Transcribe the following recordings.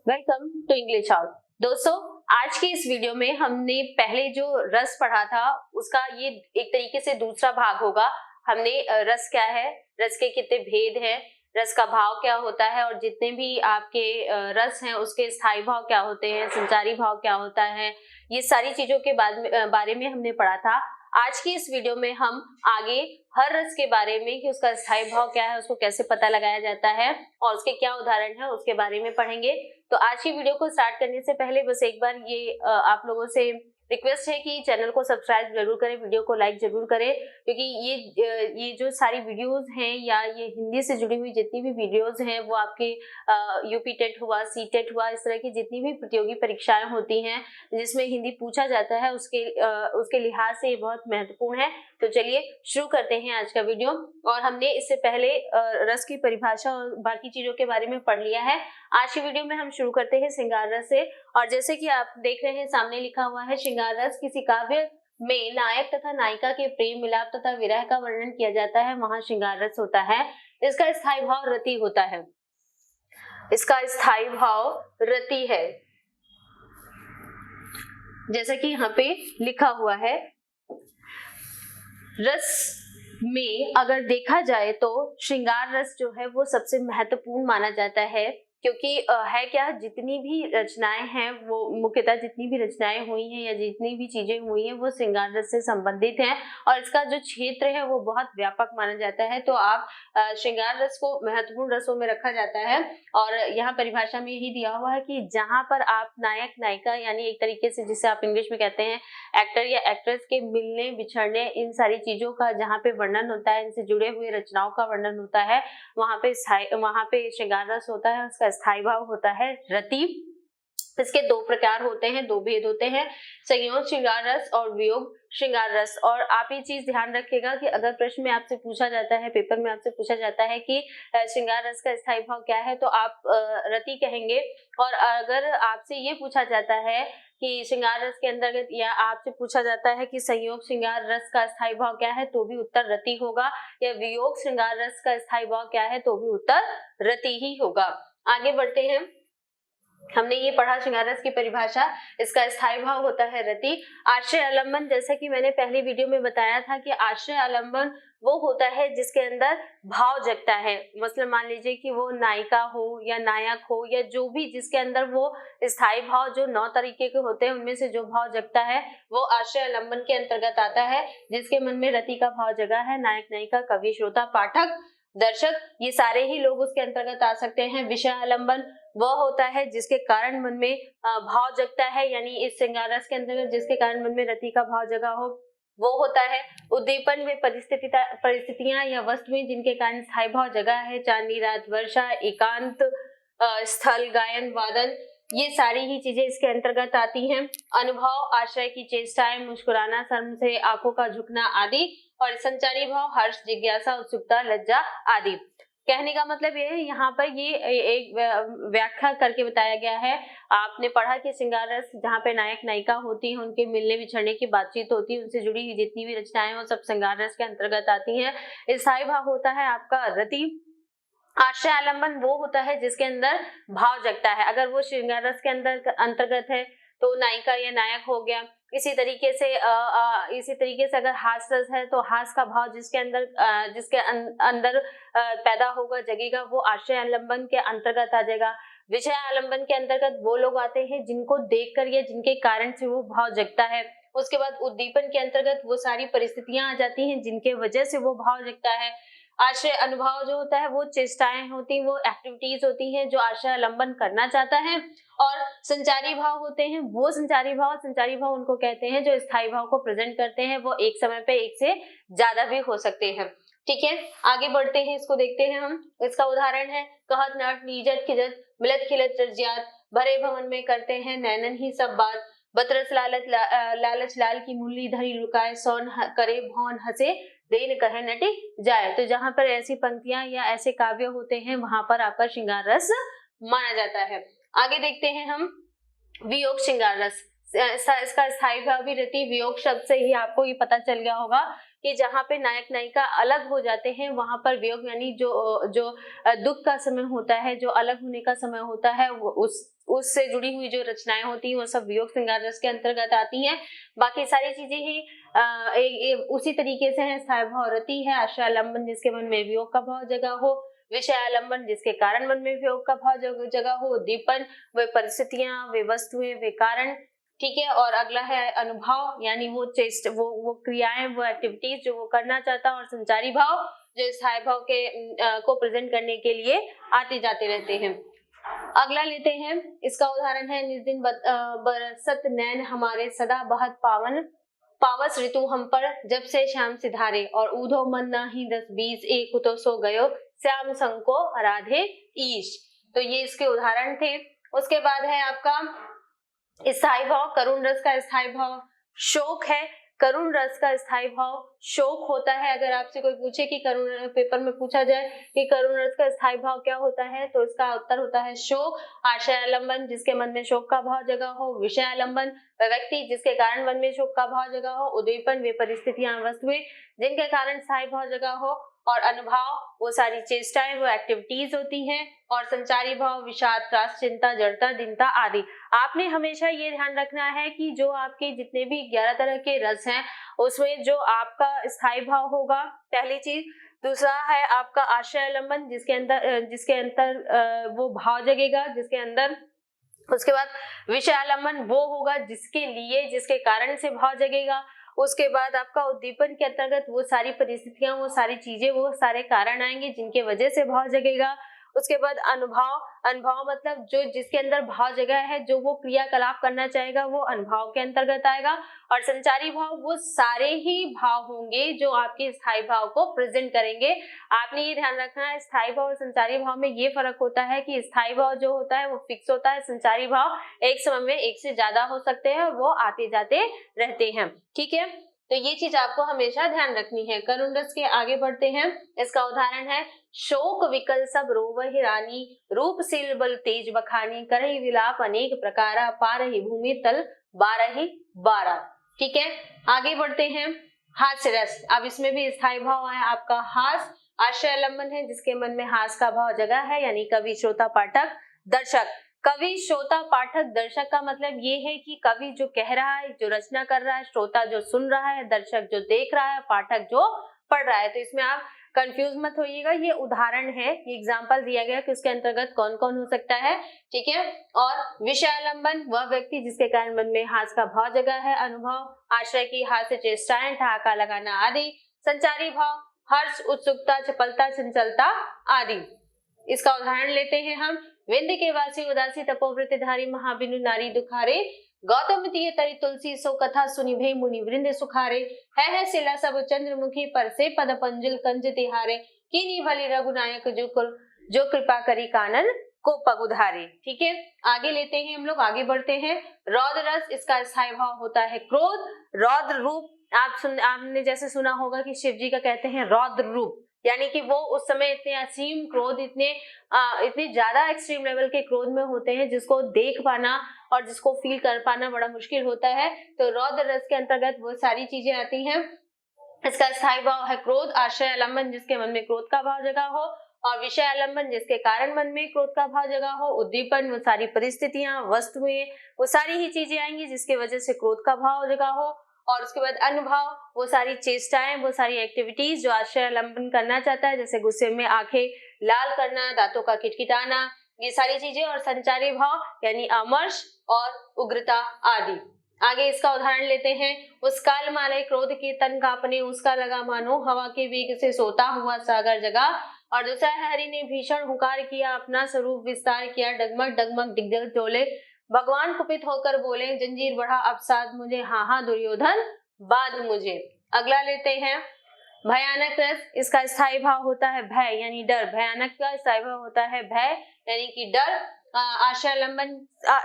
Welcome to English out. दोस्तों, आज की इस वीडियो में हमने पहले जो रस पढ़ा था उसका ये एक तरीके से दूसरा भाग होगा। हमने रस क्या है, रस के कितने भेद हैं, रस का भाव क्या होता है और जितने भी आपके रस हैं उसके स्थायी भाव क्या होते हैं, संचारी भाव क्या होता है, ये सारी चीजों के बारे में हमने पढ़ा था। आज की इस वीडियो में हम आगे हर रस के बारे में कि उसका स्थायी भाव क्या है, उसको कैसे पता लगाया जाता है और उसके क्या उदाहरण है उसके बारे में पढ़ेंगे। तो आज की वीडियो को स्टार्ट करने से पहले बस एक बार ये आप लोगों से रिक्वेस्ट है कि चैनल को सब्सक्राइब जरूर करें, वीडियो को लाइक जरूर करें, क्योंकि ये जो सारी वीडियोस हैं या ये हिंदी से जुड़ी हुई जितनी भी वीडियोस हैं वो आपके यूपी टेट हुआ, सी टेट हुआ, इस तरह की जितनी भी प्रतियोगी परीक्षाएं होती हैं जिसमें हिंदी पूछा जाता है उसके लिहाज से ये बहुत महत्वपूर्ण है। तो चलिए शुरू करते हैं आज का वीडियो। और हमने इससे पहले रस की परिभाषा और बाकी चीजों के बारे में पढ़ लिया है। आज की वीडियो में हम शुरू करते हैं श्रृंगार रस से। और जैसे कि आप देख रहे हैं सामने लिखा हुआ है, श्रृंगार रस किसी काव्य में नायक तथा नायिका के प्रेम मिलाप तथा विरह का वर्णन किया जाता है, वहां श्रृंगार रस होता है। इसका स्थायी भाव रति होता है। इसका स्थायी भाव रति है, जैसा कि यहाँ पे लिखा हुआ है। रस में अगर देखा जाए तो श्रृंगार रस जो है वो सबसे महत्वपूर्ण माना जाता है, क्योंकि है क्या, जितनी भी रचनाएं हैं वो मुख्यतः जितनी भी रचनाएं हुई हैं या जितनी भी चीजें हुई हैं वो श्रृंगार रस से संबंधित हैं और इसका जो क्षेत्र है वो बहुत व्यापक माना जाता है। तो आप श्रृंगार रस को महत्वपूर्ण रसों में रखा जाता है। और यहाँ परिभाषा में यही दिया हुआ है कि जहां पर आप नायक नायिका यानी एक तरीके से जिसे आप इंग्लिश में कहते हैं एक्टर या एक्ट्रेस के मिलने बिछड़ने, इन सारी चीजों का जहाँ पे वर्णन होता है, इनसे जुड़े हुए रचनाओं का वर्णन होता है, वहां पे श्रृंगार रस होता है। उसका स्थायी भाव होता है रति। इसके दो प्रकार होते हैं, दो भेद होते हैं, संयोग श्रृंगार रस और वियोग श्रृंगार रस। और आप ये चीज ध्यान रखिएगा कि अगर प्रश्न में आपसे पूछा जाता है, पेपर में आपसे पूछा जाता है कि श्रृंगार रस का स्थायी भाव क्या है, तो आप रति कहेंगे। और अगर आपसे ये पूछा जाता है कि श्रृंगार रस के अंतर्गत, या आपसे पूछा जाता है कि संयोग श्रृंगार रस का स्थायी भाव क्या है, तो भी उत्तर रति होगा। या वियोग श्रृंगार रस का स्थायी भाव क्या है, तो भी उत्तर रति ही होगा। आगे बढ़ते हैं। हमने ये पढ़ा श्रृंगार रस की परिभाषा, इसका स्थायी भाव होता है रति। आश्रय आलंबन, जैसा कि मैंने पहली वीडियो में बताया था कि आश्रय आलंबन वो होता है जिसके अंदर भाव जगता है। मतलब मान लीजिए कि वो नायिका हो या नायक हो या जो भी, जिसके अंदर वो स्थायी भाव जो 9 तरीके के होते हैं उनमें से जो भाव जगता है वो आश्रय आलंबन के अंतर्गत आता है। जिसके मन में रति का भाव जगा है, नायक नायिका, कवि, श्रोता, पाठक, दर्शक, ये सारे ही लोग उसके अंतर्गत आ सकते हैं। विषय आलंबन वह होता है जिसके कारण मन में भाव जगता है, यानी इस श्रृंगार रस के अंतर्गत जिसके कारण मन में रति का भाव जगा हो, वो होता है। उद्दीपन व परिस्थितियां या वस्तुएं जिनके कारण स्थायी भाव जगा है, चांदनी रात, वर्षा, एकांत स्थल, गायन, वादन, ये सारी ही चीजें इसके अंतर्गत आती हैं। अनुभव, आश्रय की चेष्टाएं, मुस्कुराना, शर्म से आंखों का झुकना आदि। और संचारी भाव, हर्ष, जिज्ञासा, उत्सुकता, लज्जा आदि। कहने का मतलब ये है, यहाँ पर ये एक व्याख्या करके बताया गया है। आपने पढ़ा कि श्रृंगार रस जहाँ पे नायक नायिका होती है, उनके मिलने बिछड़ने की बातचीत होती है, उनसे जुड़ी हुई जितनी भी रचनाएं वो सब श्रृंगार रस के अंतर्गत आती हैं। स्थायी भाव होता है आपका रति। आश्रय आलंबन वो होता है जिसके अंदर भाव जगता है। अगर वो श्रृंगार रस के अंतर्गत है तो नायिका या नायक हो गया। इसी तरीके से अगर हास रस है तो हास का भाव जिसके अंदर पैदा होगा, जगेगा, वो आश्रय आलंबन के अंतर्गत आ जाएगा। विषय आलंबन के अंतर्गत वो लोग आते हैं जिनको देखकर या जिनके कारण से वो भाव जगता है। उसके बाद उद्दीपन के अंतर्गत वो सारी परिस्थितियां आ जाती हैं जिनके वजह से वो भाव जगता है। आश्रय अनुभव जो होता है वो चेष्टाएं होती, वो एक्टिविटीज होती हैं जो आश्रय आलंबन करना चाहता है। और संचारी भाव होते हैं वो संचारी भाव उनको कहते हैं जो स्थायी भाव को प्रेजेंट करते हैं। वो एक समय पे एक से ज्यादा भी हो सकते हैं। ठीक है, आगे बढ़ते हैं, इसको देखते हैं हम। इसका उदाहरण है, कहत नट, नीजत खिजत, मिलत खिलत रज्जात, भरे भवन में करते हैं नैनन ही सब बात, बतरस लालच लाल की मुरली धरी लुकाए, सौन करे भौन हंसे, देन कहे नटी जाए। तो जहां पर ऐसी पंक्तियां या ऐसे काव्य होते हैं वहां पर आपका श्रृंगार रस माना जाता है। आगे देखते हैं हम वियोग श्रृंगार रस। इसका स्थायी भाव भी रति। वियोग शब्द से ही आपको ये पता चल गया होगा कि जहाँ पे नायक नायिका अलग हो जाते हैं वहां पर वियोग यानी जो दुख का समय होता है, जो अलग होने का समय होता है, वो उससे जुड़ी हुई जो रचनाएं होती हैं वो सब वियोग श्रृंगार रस के अंतर्गत आती हैं। बाकी सारी चीजें ही उसी तरीके से है। स्थायी भाव रति है, आश्रय आलम्बन जिसके मन में वियोग का भाव जगा हो, विषय आलम्बन जिसके कारण मन में वियोग का भाव जगा हो, उद्दीपन वे परिस्थितियां, वे वस्तुएं, वे कारण, ठीक है। और अगला है अनुभव, यानी वो चेष्ट, वो क्रियाएं, वो एक्टिविटीज जो वो करना चाहता है, और संचारी भाव जो स्थायी भाव के को प्रेजेंट करने के लिए आते जाते रहते हैं। अगला लेते हैं, इसका उदाहरण है निज दिन बरसत नैन हमारे सदा बहत पावस ऋतु हम पर जब से श्याम सिधारे और ऊधो मन नाही 10-20 एक तो सो गयो श्याम संग को आराधे ईश। तो ये इसके उदाहरण थे। उसके बाद है आपका स्थायी भाव। करुण रस का स्थायी भाव शोक है। करुण रस का स्थायी भाव शोक होता है। अगर आपसे कोई पूछे कि करुण, पेपर में पूछा जाए कि करुण रस का स्थायी भाव क्या होता है, तो इसका उत्तर होता है शोक। आशय आलम्बन जिसके मन में शोक का भाव जगा हो, विषय आलम्बन वह व्यक्ति जिसके कारण मन में शोक का भाव जगा हो, उद्दीपन वे परिस्थितियां, वस्तुएं जिनके कारण स्थायी भाव जगा हो, और अनुभाव वो सारी चेष्टाएं, वो एक्टिविटीज होती हैं, और संचारी भाव विषाद, त्रास, चिंता, जड़ता, दीनता आदि। आपने हमेशा ये ध्यान रखना है कि जो आपके जितने भी 11 तरह के रस हैं उसमें जो आपका स्थायी भाव होगा, पहली चीज। दूसरा है आपका आश्रय आलम्बन जिसके अंदर वो भाव जगेगा, जिसके अंदर। उसके बाद विषय आलम्बन वो होगा जिसके लिए, जिसके कारण से भाव जगेगा। उसके बाद आपका उद्दीपन के अंतर्गत वो सारी परिस्थितियां, वो सारी चीजें, वो सारे कारण आएंगे जिनके वजह से भाव जगेगा। उसके बाद अनुभव, अनुभव मतलब जो जिसके अंदर भाव जगह है, जो वो क्रियाकलाप करना चाहेगा वो अनुभव के अंतर्गत आएगा। और संचारी भाव वो सारे ही भाव होंगे जो आपके स्थायी भाव को प्रेजेंट करेंगे। आपने ये ध्यान रखना है, स्थायी भाव और संचारी भाव में ये फर्क होता है कि स्थायी भाव जो होता है वो फिक्स होता है, संचारी भाव एक समय में एक से ज्यादा हो सकते हैं, वो आते जाते रहते हैं, ठीक है। तो ये चीज आपको हमेशा ध्यान रखनी है। करुण रस के आगे बढ़ते हैं। इसका उदाहरण है शोक विकल सब रोवहि रानी रूप सील बल तेज बखानी करहि विलाप अनेक प्रकारा पारहि भूमि तल बारहि बारा, ठीक है। आगे बढ़ते हैं। हास्य रस, अब इसमें भी स्थायी भाव है आपका हास। आश्रय आलम्बन है जिसके मन में हास का भाव जगा है, यानी कवि, श्रोता, पाठक, दर्शक। कवि, श्रोता, पाठक, दर्शक का मतलब ये है कि कवि जो कह रहा है, जो रचना कर रहा है, श्रोता जो सुन रहा है, दर्शक जो देख रहा है, पाठक जो पढ़ रहा है। तो इसमें आप कंफ्यूज मत होइएगा, ये उदाहरण है, ये एग्जाम्पल दिया गया कि उसके अंतर्गत कौन कौन हो सकता है, ठीक है। और विषय आलम्बन वह व्यक्ति जिसके कारण मन में हास का भाव जगा है। अनुभव, आश्रय की हास्य चेष्टाएं, ठहाका लगाना आदि। संचारी भाव हर्ष, उत्सुकता, चपलता, चंचलता आदि। इसका उदाहरण लेते हैं हम। विंध्य के वासी उदासी तपोवृत्तिधारी महाबिनु नारी दुखारे गौतम तीय तरि तुलसी सो कथा सुनि भे मुनि वृंद सुखारे है सिला सब चंद्रमुखी पर से पद पंजुल कंज तिहारे कीनी भली रघुनायक जो कृपा करी कानन को पग उधारे, ठीक है। आगे लेते हैं हम लोग, आगे बढ़ते हैं। रौद्र रस, इसका स्थायी भाव होता है क्रोध। रौद्र रूप, आपने जैसे सुना होगा कि शिव जी का कहते हैं रौद्र रूप, यानी कि वो उस समय इतने असीम क्रोध, इतने ज्यादा एक्सट्रीम लेवल के क्रोध में होते हैं जिसको देख पाना और जिसको फील कर पाना बड़ा मुश्किल होता है। तो रौद्र रस के अंतर्गत वो सारी चीजें आती हैं। इसका स्थायी भाव है क्रोध। आश्रय आलम्बन जिसके मन में क्रोध का भाव जगा हो, और विषय आलम्बन जिसके कारण मन में क्रोध का भाव जगा हो। उद्दीपन वो सारी परिस्थितियां, वस्तुएं, वो सारी ही चीजें आएंगी जिसकी वजह से क्रोध का भाव जगा हो। और उसके बाद अनुभव वो सारी चेष्टाएं, वो सारी एक्टिविटीज जो आश्रय आलम्बन करना चाहता है, जैसे गुस्से में आंखें लाल करना, दांतों का किटकिटाना, ये सारी चीजें। और संचारी भाव यानी अमर्ष और उग्रता आदि। आगे इसका उदाहरण लेते हैं। उस काल माले क्रोध के तन कांपने उसका लगा मानो हवा के वेग से सोता हुआ सागर जगा। और दूसरा है हरि ने भीषण हुकार किया अपना स्वरूप विस्तार किया डगमग डगमग दिग्गज डोले भगवान कुपित होकर बोले जंजीर बढ़ा अवसाद मुझे हाँ हाँ दुर्योधन बांध मुझे। अगला लेते हैं भयानक रस। इसका स्थायी भाव होता है भय यानी डर। भयानक का स्थायी भाव होता है भय यानी कि डर। आश्रय आलम्बन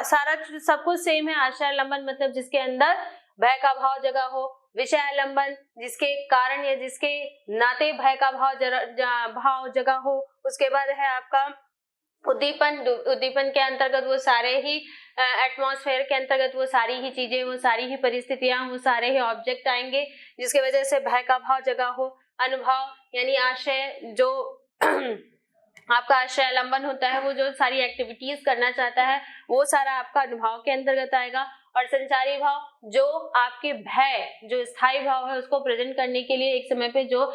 सारा सब कुछ सेम है। आश्रय आलम्बन मतलब जिसके अंदर भय का भाव जगा हो। विषय आलम्बन जिसके कारण या जिसके नाते भय का भाव जगा हो। उसके बाद है आपका उद्दीपन। उद्दीपन के अंतर्गत वो सारे ही एटमॉस्फेयर के अंतर्गत वो सारी ही चीजें, वो सारी ही परिस्थितियां, वो सारे ही ऑब्जेक्ट आएंगे जिसकी वजह से भय का भाव जगा हो। अनुभव यानी आशय जो आपका आश्रय आलंबन होता है, वो जो सारी एक्टिविटीज करना चाहता है वो सारा आपका अनुभाव के अंतर्गत आएगा। और संचारी भाव जो आपके भय, जो स्थायी भाव है उसको प्रेजेंट करने के लिए एक समय पे जो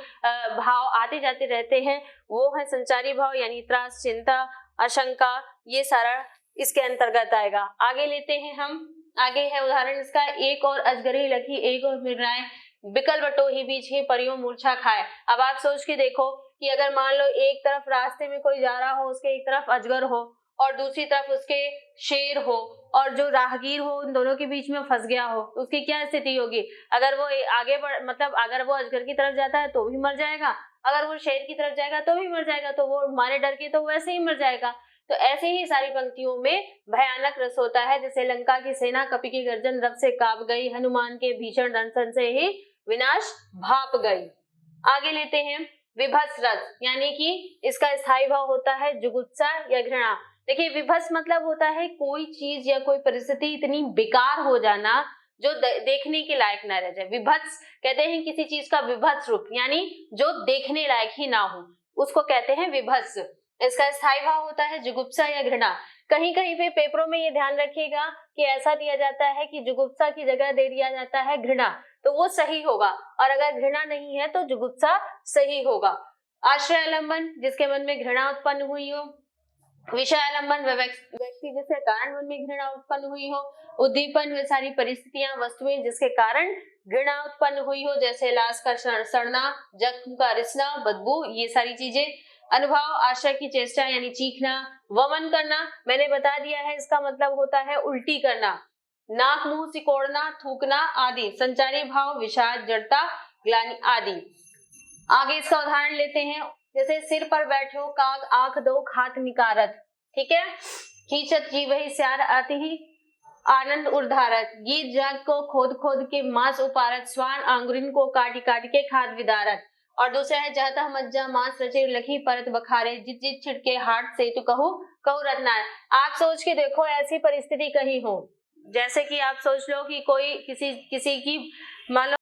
भाव आते जाते रहते हैं वो है संचारी भाव, यानी त्रास, चिंता, आशंका, ये सारा इसके अंतर्गत आएगा। आगे लेते हैं हम, आगे है उदाहरण इसका, एक और अजगरी लखी एक और मृगाए, बिकल बटो ही बीच ही परियों मूर्छा खाए। अब आप सोच के देखो कि अगर मान लो एक तरफ रास्ते में कोई जा रहा हो, उसके एक तरफ अजगर हो और दूसरी तरफ उसके शेर हो, और जो राहगीर हो उन दोनों के बीच में फंस गया हो, तो उसकी क्या स्थिति होगी? अगर वो आगे बढ़ मतलब अगर वो अजगर की तरफ जाता है तो भी मर जाएगा, अगर वो शेर की तरफ जाएगा तो भी मर जाएगा, तो वो मारे डर के तो वैसे ही मर जाएगा। तो ऐसे ही सारी पंक्तियों में भयानक रस होता है, जैसे लंका की सेना कपि की गर्जन रब से कांप गई, हनुमान के भीषण दंशन से ही विनाश भाप गई। आगे लेते हैं विभत्स रस, यानी कि इसका स्थायी भाव होता है जुगुप्सा या घृणा। देखिए विभत्स मतलब होता है कोई चीज या कोई परिस्थिति इतनी बेकार हो जाना जो देखने के लायक ना रह जाए। विभत्स कहते हैं किसी चीज का विभत्स रूप, यानी जो देखने लायक ही ना हो, उसको कहते हैं विभत्स। इसका स्थायी भाव होता है जुगुप्सा या घृणा। कहीं कहीं पे पेपरों में ये ध्यान रखिएगा कि ऐसा दिया जाता है कि जुगुप्सा की जगह दे दिया जाता है घृणा, तो वो सही होगा, और अगर घृणा नहीं है तो जुगुप्सा सही होगा। आश्रय आलंबन, जिसके मन में घृणा उत्पन्न हुई हो। विषय आलंबन, व्यक्ति जिसके कारण मन में घृणा उत्पन्न हुई हो। उद्दीपन, वे सारी परिस्थितियां, वस्तुएं जिसके कारण घृणा उत्पन्न हुई हो, जैसे लाश का सड़ना, जख्म का रिसना, बदबू, ये सारी चीजें। अनुभव, आश्रय की चेष्टा यानी चीखना। वमन करना, मैंने बता दिया है इसका मतलब होता है उल्टी करना। नाक मुंह सिकोड़ना, थूकना आदि। संचारी भाव विषाद, जड़ता, ग्लानि आदि। आगे इसका उदाहरण लेते हैं, जैसे सिर पर बैठे हो काग, आंख दो खात निकारत, ठीक है। खींचत जीव ही स्यार आती ही आनंद उर्धारत, गीत जाग को खोद खोद के मांस उपारत, स्वान आंगुरिन को काटी काटी के खाद विदारत। और दूसरा है जाता मज्जा मांस रचे लखी परत बखारे, जित जित छिड़के हाथ से तो कहूं कहूं रत्ना। आप सोच के देखो ऐसी परिस्थिति कहीं हो, जैसे कि आप सोच लो कि कोई किसी की मान लो